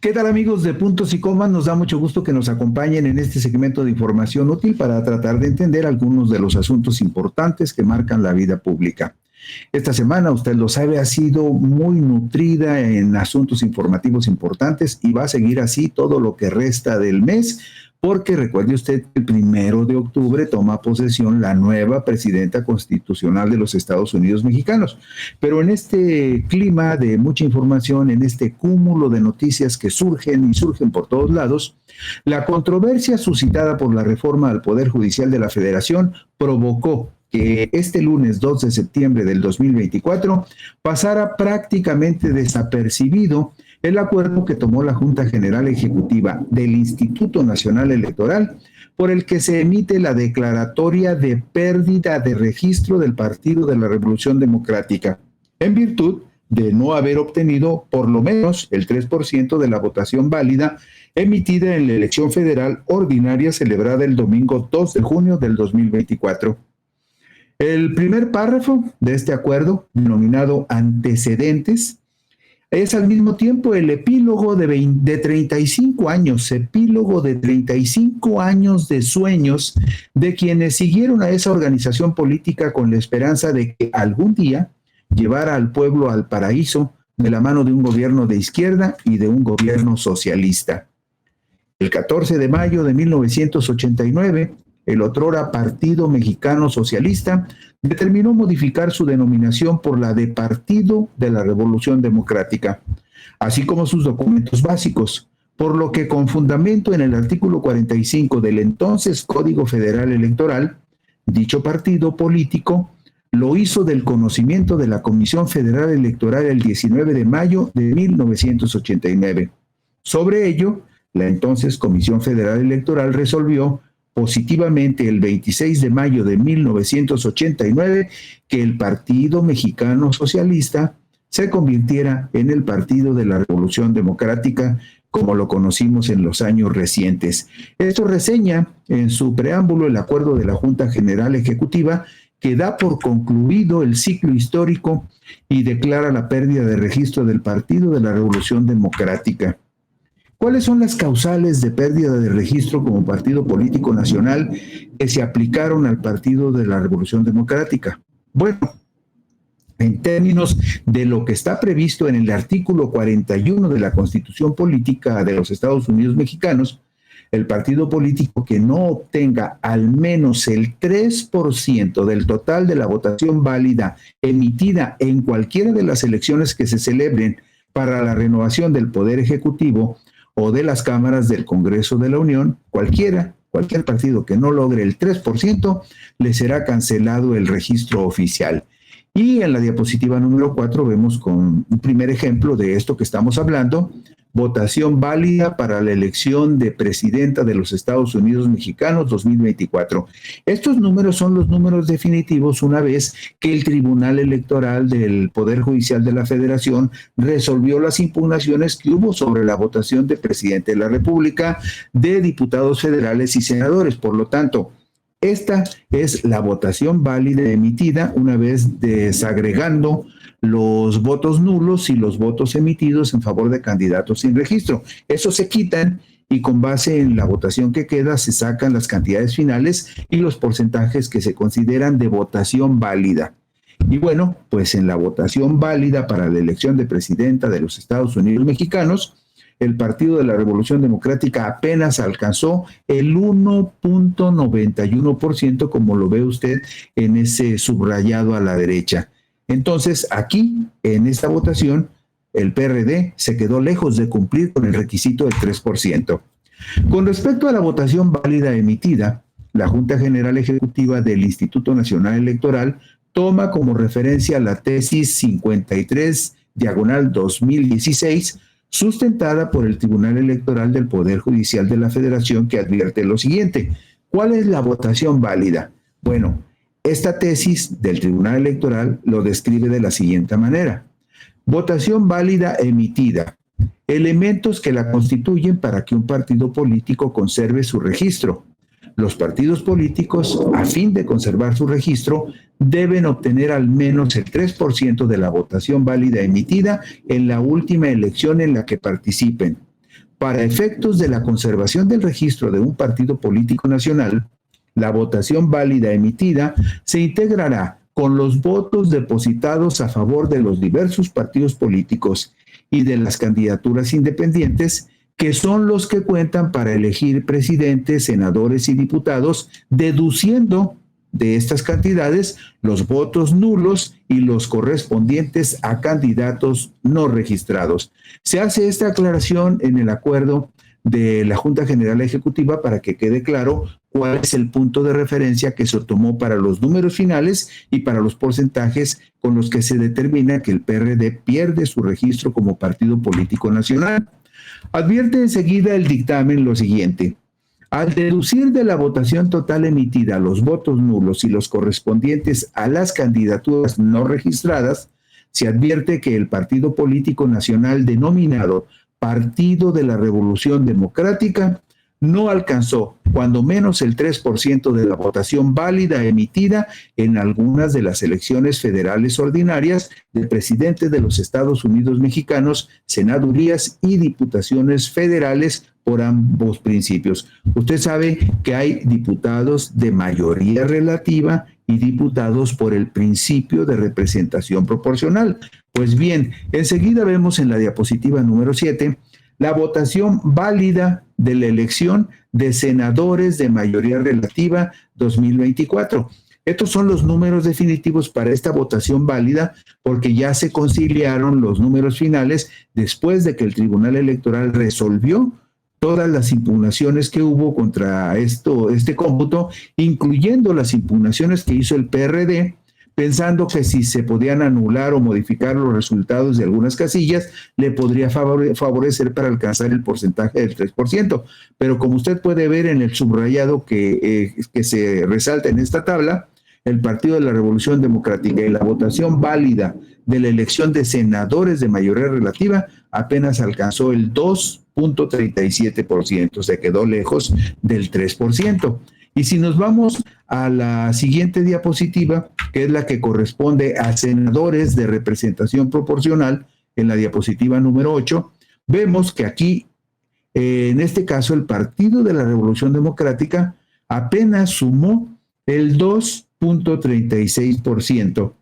¿Qué tal, amigos de Puntos y Comas? Nos da mucho gusto que nos acompañen en este segmento de información útil para tratar de entender algunos de los asuntos importantes que marcan la vida pública. Esta semana, usted lo sabe, ha sido muy nutrida en asuntos informativos importantes y va a seguir así todo lo que resta del mes, porque recuerde usted que el 1 de octubre toma posesión la nueva presidenta constitucional de los Estados Unidos mexicanos. Pero en este clima de mucha información, en este cúmulo de noticias que surgen y surgen por todos lados, la controversia suscitada por la reforma al Poder Judicial de la Federación provocó que este lunes 2 de septiembre del 2024 pasara prácticamente desapercibido el acuerdo que tomó la Junta General Ejecutiva del Instituto Nacional Electoral, por el que se emite la declaratoria de pérdida de registro del Partido de la Revolución Democrática, en virtud de no haber obtenido por lo menos el 3% de la votación válida emitida en la elección federal ordinaria celebrada el domingo 2 de junio del 2024. El primer párrafo de este acuerdo, denominado Antecedentes, es al mismo tiempo el epílogo de 35 años, epílogo de 35 años de sueños de quienes siguieron a esa organización política con la esperanza de que algún día llevara al pueblo al paraíso de la mano de un gobierno de izquierda y de un gobierno socialista. El 14 de mayo de 1989, el otrora Partido Mexicano Socialista determinó modificar su denominación por la de Partido de la Revolución Democrática, así como sus documentos básicos, por lo que con fundamento en el artículo 45 del entonces Código Federal Electoral, dicho partido político lo hizo del conocimiento de la Comisión Federal Electoral el 19 de mayo de 1989. Sobre ello, la entonces Comisión Federal Electoral resolvió positivamente el 26 de mayo de 1989 que el Partido Mexicano Socialista se convirtiera en el Partido de la Revolución Democrática, como lo conocimos en los años recientes. Esto reseña en su preámbulo el acuerdo de la Junta General Ejecutiva que da por concluido el ciclo histórico y declara la pérdida de registro del Partido de la Revolución Democrática. ¿Cuáles son las causales de pérdida de registro como partido político nacional que se aplicaron al Partido de la Revolución Democrática? Bueno, en términos de lo que está previsto en el artículo 41 de la Constitución Política de los Estados Unidos Mexicanos, el partido político que no obtenga al menos el 3% del total de la votación válida emitida en cualquiera de las elecciones que se celebren para la renovación del Poder Ejecutivo o de las cámaras del Congreso de la Unión, cualquier partido que no logre el 3%, le será cancelado el registro oficial. Y en la diapositiva número 4 vemos con un primer ejemplo de esto que estamos hablando: votación válida para la elección de presidenta de los Estados Unidos Mexicanos 2024. Estos números son los números definitivos una vez que el Tribunal Electoral del Poder Judicial de la Federación resolvió las impugnaciones que hubo sobre la votación de presidente de la República, de diputados federales y senadores. Por lo tanto, esta es la votación válida emitida una vez desagregando los votos nulos y los votos emitidos en favor de candidatos sin registro. Esos se quitan y con base en la votación que queda se sacan las cantidades finales y los porcentajes que se consideran de votación válida. Y bueno, pues en la votación válida para la elección de presidenta de los Estados Unidos Mexicanos, el Partido de la Revolución Democrática apenas alcanzó el 1.91%, como lo ve usted en ese subrayado a la derecha. Entonces, aquí, en esta votación, el PRD se quedó lejos de cumplir con el requisito del 3%. Con respecto a la votación válida emitida, la Junta General Ejecutiva del Instituto Nacional Electoral toma como referencia la tesis 53/2016, sustentada por el Tribunal Electoral del Poder Judicial de la Federación, que advierte lo siguiente: ¿cuál es la votación válida? Bueno, esta tesis del Tribunal Electoral lo describe de la siguiente manera: votación válida emitida, elementos que la constituyen para que un partido político conserve su registro. Los partidos políticos, a fin de conservar su registro, deben obtener al menos el 3% de la votación válida emitida en la última elección en la que participen. Para efectos de la conservación del registro de un partido político nacional, la votación válida emitida se integrará con los votos depositados a favor de los diversos partidos políticos y de las candidaturas independientes, que son los que cuentan para elegir presidentes, senadores y diputados, deduciendo de estas cantidades los votos nulos y los correspondientes a candidatos no registrados. Se hace esta aclaración en el acuerdo de la Junta General Ejecutiva para que quede claro cuál es el punto de referencia que se tomó para los números finales y para los porcentajes con los que se determina que el PRD pierde su registro como partido político nacional. Advierte enseguida el dictamen lo siguiente: al deducir de la votación total emitida los votos nulos y los correspondientes a las candidaturas no registradas, se advierte que el partido político nacional denominado Partido de la Revolución Democrática no alcanzó cuando menos el 3% de la votación válida emitida en algunas de las elecciones federales ordinarias del presidente de los Estados Unidos mexicanos, senadurías y diputaciones federales por ambos principios. Usted sabe que hay diputados de mayoría relativa y diputados por el principio de representación proporcional. Pues bien, enseguida vemos en la diapositiva número 7 la votación válida de la elección de senadores de mayoría relativa 2024. Estos son los números definitivos para esta votación válida, porque ya se conciliaron los números finales después de que el Tribunal Electoral resolvió todas las impugnaciones que hubo contra este cómputo, incluyendo las impugnaciones que hizo el PRD, pensando que si se podían anular o modificar los resultados de algunas casillas, le podría favorecer para alcanzar el porcentaje del 3%. Pero como usted puede ver en el subrayado que se resalta en esta tabla, el Partido de la Revolución Democrática y la votación válida de la elección de senadores de mayoría relativa apenas alcanzó el 2.37%, se quedó lejos del 3%. Y si nos vamos a la siguiente diapositiva, que es la que corresponde a senadores de representación proporcional, en la diapositiva número 8, vemos que aquí, en este caso, el Partido de la Revolución Democrática apenas sumó el 2.36%.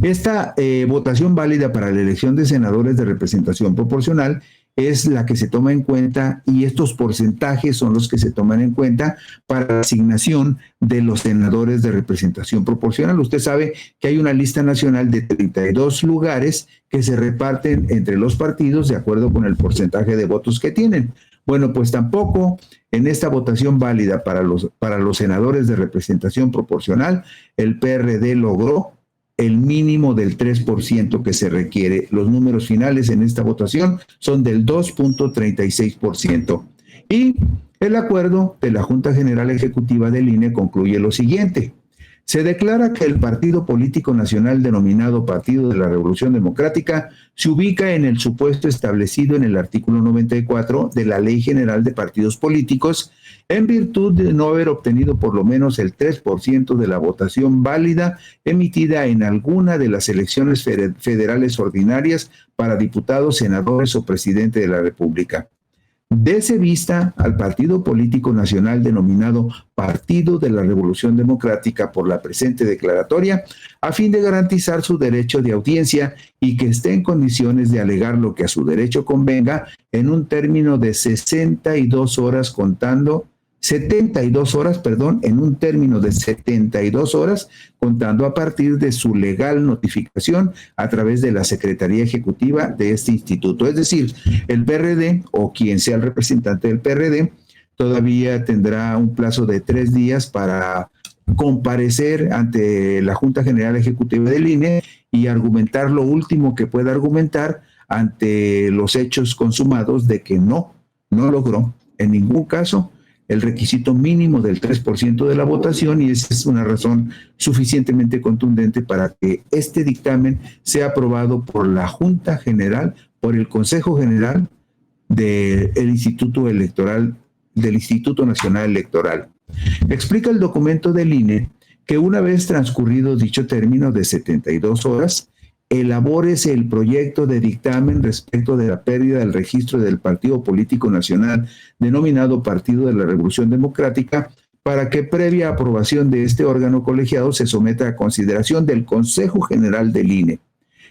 Esta votación válida para la elección de senadores de representación proporcional es la que se toma en cuenta, y estos porcentajes son los que se toman en cuenta para la asignación de los senadores de representación proporcional. Usted sabe que hay una lista nacional de 32 lugares que se reparten entre los partidos de acuerdo con el porcentaje de votos que tienen. Bueno, pues tampoco en esta votación válida para los senadores de representación proporcional, el PRD logró el mínimo del 3% que se requiere. Los números finales en esta votación son del 2.36%. Y el acuerdo de la Junta General Ejecutiva del INE concluye lo siguiente: se declara que el partido político nacional denominado Partido de la Revolución Democrática se ubica en el supuesto establecido en el artículo 94 de la Ley General de Partidos Políticos, en virtud de no haber obtenido por lo menos el 3% de la votación válida emitida en alguna de las elecciones federales ordinarias para diputados, senadores o presidente de la República. Dese vista al partido político nacional denominado Partido de la Revolución Democrática por la presente declaratoria, a fin de garantizar su derecho de audiencia y que esté en condiciones de alegar lo que a su derecho convenga en un término de 72 horas contando a partir de su legal notificación a través de la Secretaría Ejecutiva de este instituto. Es decir, el PRD o quien sea el representante del PRD todavía tendrá un plazo de 3 días para comparecer ante la Junta General Ejecutiva del INE y argumentar lo último que pueda argumentar ante los hechos consumados de que no logró en ningún caso el requisito mínimo del 3% de la votación, y esa es una razón suficientemente contundente para que este dictamen sea aprobado por la Junta General, por el Consejo General del Instituto Electoral, del Instituto Nacional Electoral. Explica el documento del INE que una vez transcurrido dicho término de 72 horas, elabórese el proyecto de dictamen respecto de la pérdida del registro del Partido Político Nacional denominado Partido de la Revolución Democrática, para que previa aprobación de este órgano colegiado se someta a consideración del Consejo General del INE.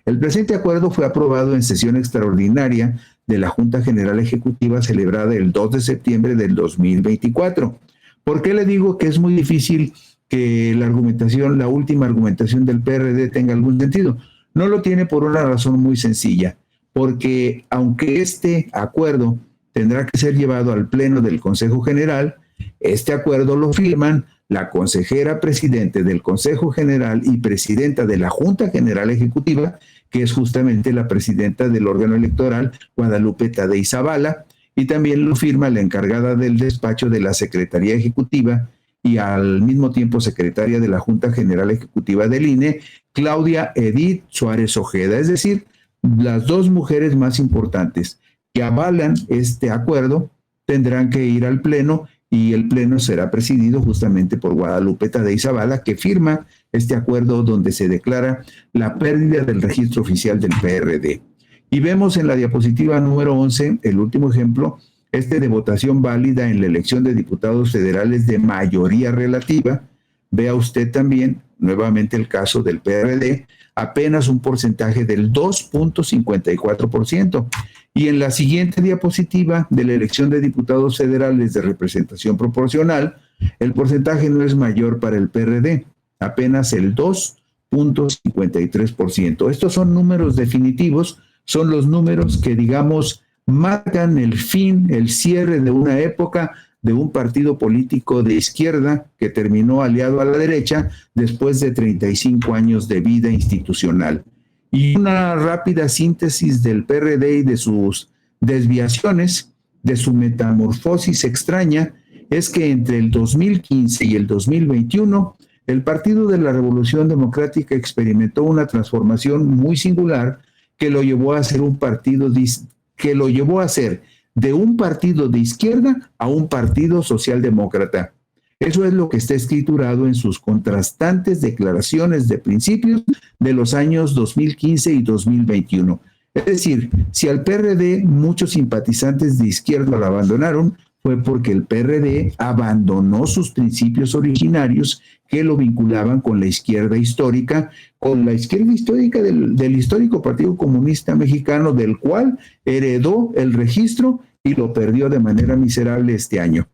El presente acuerdo fue aprobado en sesión extraordinaria de la Junta General Ejecutiva celebrada el 2 de septiembre del 2024. ¿Por qué le digo que es muy difícil que la última argumentación del PRD tenga algún sentido? No lo tiene por una razón muy sencilla, porque aunque este acuerdo tendrá que ser llevado al Pleno del Consejo General, este acuerdo lo firman la consejera presidente del Consejo General y presidenta de la Junta General Ejecutiva, que es justamente la presidenta del órgano electoral, Guadalupe Tadei Zavala, y también lo firma la encargada del despacho de la Secretaría Ejecutiva y al mismo tiempo secretaria de la Junta General Ejecutiva del INE, Claudia Edith Suárez Ojeda. Es decir, las dos mujeres más importantes que avalan este acuerdo tendrán que ir al Pleno, y el Pleno será presidido justamente por Guadalupe Tadei Zavala, que firma este acuerdo donde se declara la pérdida del registro oficial del PRD. Y vemos en la diapositiva número 11, el último ejemplo, de votación válida en la elección de diputados federales de mayoría relativa. Vea usted también, nuevamente el caso del PRD, apenas un porcentaje del 2.54%. Y en la siguiente diapositiva de la elección de diputados federales de representación proporcional, el porcentaje no es mayor para el PRD, apenas el 2.53%. Estos son números definitivos, son los números que, digamos, marcan el fin, el cierre de una época de un partido político de izquierda que terminó aliado a la derecha después de 35 años de vida institucional. Y una rápida síntesis del PRD y de sus desviaciones, de su metamorfosis extraña, es que entre el 2015 y el 2021, el Partido de la Revolución Democrática experimentó una transformación muy singular que lo llevó a ser de un partido de izquierda a un partido socialdemócrata. Eso es lo que está escriturado en sus contrastantes declaraciones de principios de los años 2015 y 2021. Es decir, si al PRD muchos simpatizantes de izquierda lo abandonaron, fue porque el PRD abandonó sus principios originarios que lo vinculaban con la izquierda histórica, del histórico Partido Comunista Mexicano, del cual heredó el registro y lo perdió de manera miserable este año.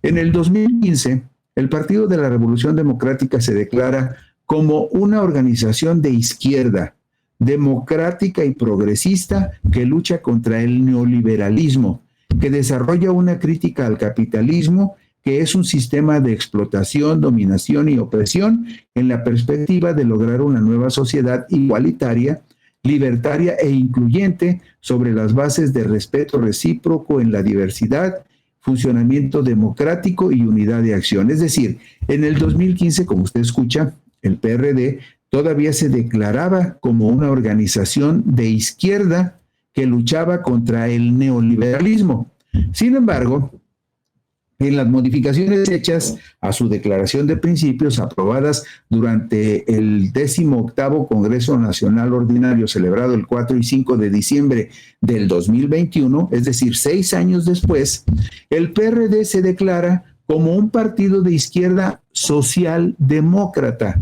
En el 2015, el Partido de la Revolución Democrática se declara como una organización de izquierda, democrática y progresista que lucha contra el neoliberalismo, que desarrolla una crítica al capitalismo, que es un sistema de explotación, dominación y opresión en la perspectiva de lograr una nueva sociedad igualitaria, libertaria e incluyente sobre las bases de respeto recíproco en la diversidad, funcionamiento democrático y unidad de acción. Es decir, en el 2015, como usted escucha, el PRD todavía se declaraba como una organización de izquierda que luchaba contra el neoliberalismo. Sin embargo, en las modificaciones hechas a su declaración de principios aprobadas durante el 18º Congreso Nacional Ordinario celebrado el 4 y 5 de diciembre del 2021, es decir, 6 años después, el PRD se declara como un partido de izquierda socialdemócrata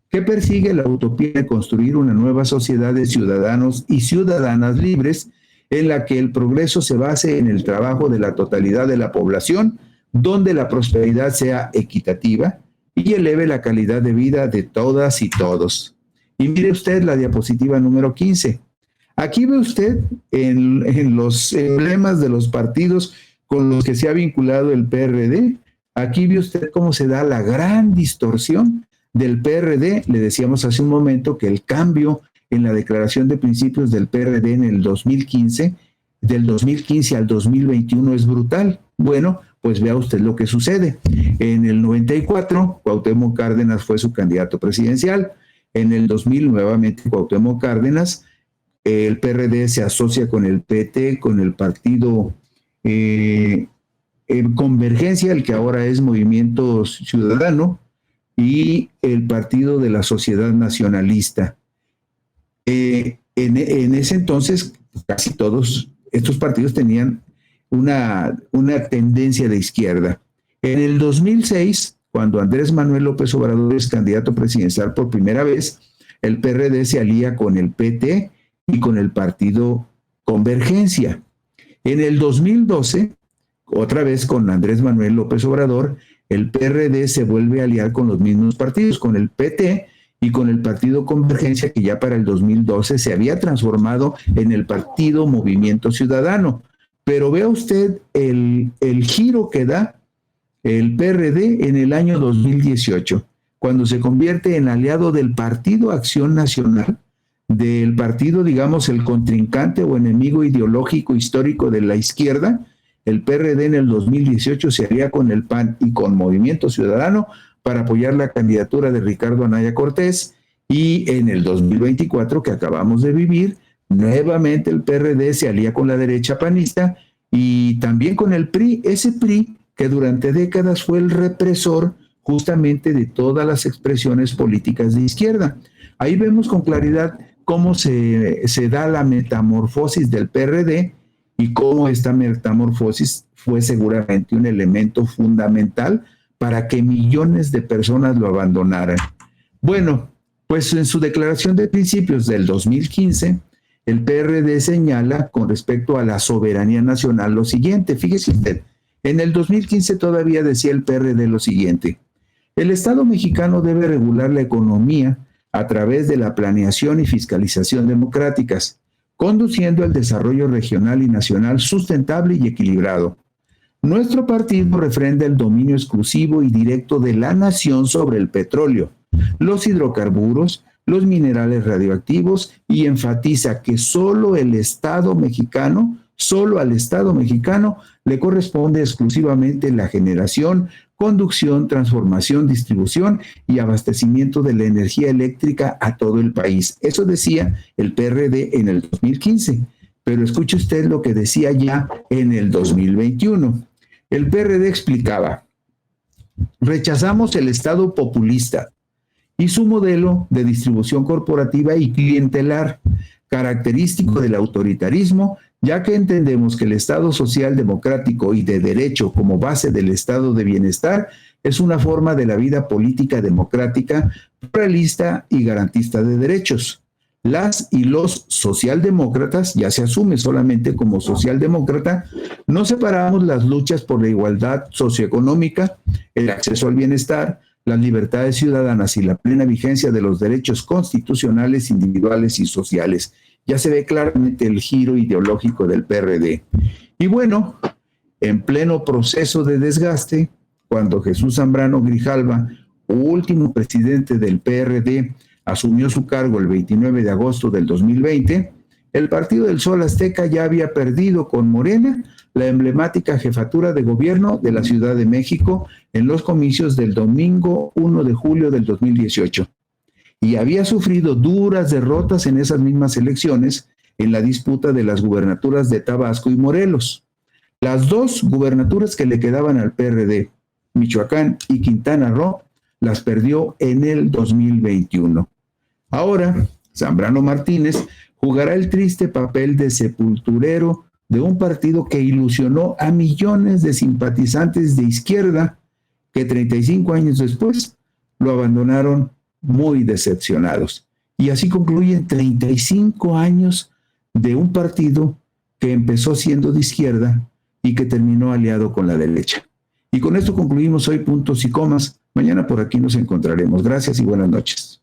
que persigue la utopía de construir una nueva sociedad de ciudadanos y ciudadanas libres en la que el progreso se base en el trabajo de la totalidad de la población, donde la prosperidad sea equitativa y eleve la calidad de vida de todas y todos. Y mire usted la diapositiva número 15. Aquí ve usted en los emblemas de los partidos con los que se ha vinculado el PRD, aquí ve usted cómo se da la gran distorsión del PRD. Le decíamos hace un momento que el cambio en la declaración de principios del PRD en el 2015, del 2015 al 2021 es brutal. Bueno, pues vea usted lo que sucede. En el 94, Cuauhtémoc Cárdenas fue su candidato presidencial. En el 2000, nuevamente Cuauhtémoc Cárdenas. El PRD se asocia con el PT, con el partido Convergencia, el que ahora es Movimiento Ciudadano, y el Partido de la Sociedad Nacionalista. En ese entonces, casi todos estos partidos tenían una tendencia de izquierda. En el 2006, cuando Andrés Manuel López Obrador es candidato presidencial por primera vez, el PRD se alía con el PT y con el partido Convergencia. En el 2012, otra vez con Andrés Manuel López Obrador, el PRD se vuelve a aliar con los mismos partidos, con el PT y con el partido Convergencia, que ya para el 2012 se había transformado en el partido Movimiento Ciudadano. Pero vea usted el giro que da el PRD en el año 2018, cuando se convierte en aliado del Partido Acción Nacional, del partido, digamos, el contrincante o enemigo ideológico histórico de la izquierda. El PRD en el 2018 se alía con el PAN y con Movimiento Ciudadano para apoyar la candidatura de Ricardo Anaya Cortés, y en el 2024 que acabamos de vivir, nuevamente el PRD se alía con la derecha panista y también con el PRI, ese PRI que durante décadas fue el represor justamente de todas las expresiones políticas de izquierda. Ahí vemos con claridad cómo se da la metamorfosis del PRD y cómo esta metamorfosis fue seguramente un elemento fundamental para que millones de personas lo abandonaran. Bueno, pues en su declaración de principios del 2015, el PRD señala con respecto a la soberanía nacional lo siguiente. Fíjese usted, en el 2015 todavía decía el PRD lo siguiente: el Estado mexicano debe regular la economía a través de la planeación y fiscalización democráticas, conduciendo al desarrollo regional y nacional sustentable y equilibrado. Nuestro partido refrenda el dominio exclusivo y directo de la nación sobre el petróleo, los hidrocarburos, los minerales radioactivos, y enfatiza que solo al Estado mexicano le corresponde exclusivamente la generación, conducción, transformación, distribución y abastecimiento de la energía eléctrica a todo el país. Eso decía el PRD en el 2015, pero escuche usted lo que decía ya en el 2021. El PRD explicaba: rechazamos el Estado populista y su modelo de distribución corporativa y clientelar, característico del autoritarismo, ya que entendemos que el Estado social, democrático y de derecho como base del estado de bienestar es una forma de la vida política democrática, pluralista y garantista de derechos. Las y los socialdemócratas, ya se asume solamente como socialdemócrata, no separamos las luchas por la igualdad socioeconómica, el acceso al bienestar, las libertades ciudadanas y la plena vigencia de los derechos constitucionales, individuales y sociales. Ya se ve claramente el giro ideológico del PRD. Y bueno, en pleno proceso de desgaste, cuando Jesús Zambrano Grijalva, último presidente del PRD, asumió su cargo el 29 de agosto del 2020, el Partido del Sol Azteca ya había perdido con Morena la emblemática jefatura de gobierno de la Ciudad de México en los comicios del domingo 1 de julio del 2018. Y había sufrido duras derrotas en esas mismas elecciones en la disputa de las gubernaturas de Tabasco y Morelos. Las dos gubernaturas que le quedaban al PRD, Michoacán y Quintana Roo, las perdió en el 2021. Ahora, Zambrano Martínez jugará el triste papel de sepulturero de un partido que ilusionó a millones de simpatizantes de izquierda que 35 años después lo abandonaron muy decepcionados. Y así concluyen 35 años de un partido que empezó siendo de izquierda y que terminó aliado con la derecha. Y con esto concluimos hoy Puntos y Comas. Mañana por aquí nos encontraremos. Gracias y buenas noches.